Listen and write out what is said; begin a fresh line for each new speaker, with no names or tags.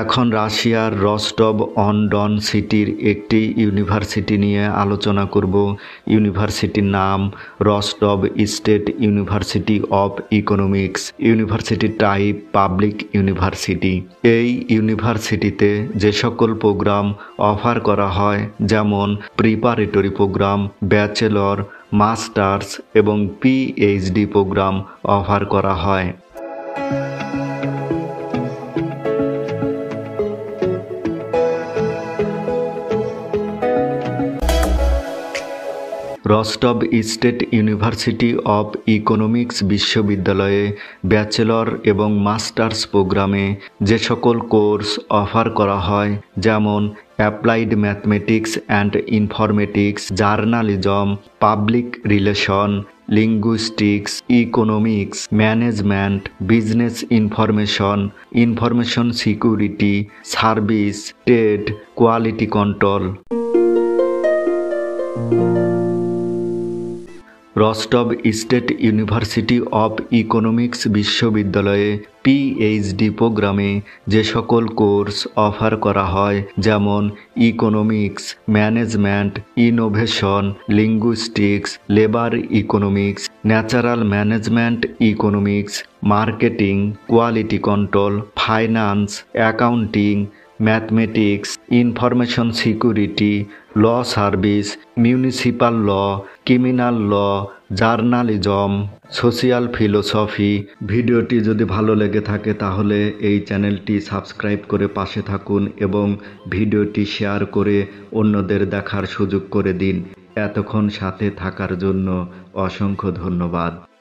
এখন রাশিয়ার রস্টভ অন ডন সিটির একটি ইউনিভার্সিটি নিয়ে আলোচনা করব। ইউনিভার্সিটির নাম Rostov state university of economics. ইউনিভার্সিটির টাইপ পাবলিক ইউনিভার্সিটি। এই ইউনিভার্সিটিতে যে সকল প্রোগ্রাম অফার করা হয় যেমন প্রিপারেটরি প্রোগ্রাম, ব্যাচেলর, মাস্টার্স এবং পিএইচডি প্রোগ্রাম অফার করা হয়। Rostov state university of economics বিশ্ববিদ্যালয়ে ব্যাচেলর এবং মাস্টার্স প্রোগ্রামে যে সকল কোর্স অফার করা হয় যেমন applied mathematics and informatics, journalism, public relation, linguistics, economics, management, business information, information security, service, trade, quality control. Rostov state university of economics বিশ্ববিদ্যালয়ে PhD প্রোগ্রামে যে সকল কোর্স অফার করা হয় যেমন economics, management, innovation, linguistics, labour economics, natural management economics, marketing, quality control, finance, accounting, mathematics, information security, law service, municipal law, criminal law, journalism, social philosophy. ভিডিওটি যদি ভালো লেগে থাকে তাহলে এই চ্যানেলটি সাবস্ক্রাইব করে পাশে থাকুন এবং ভিডিওটি শেয়ার করে অন্যদের দেখার সুযোগ করে দিন। এতক্ষণ সাথে থাকার জন্য অসংখ্য ধন্যবাদ।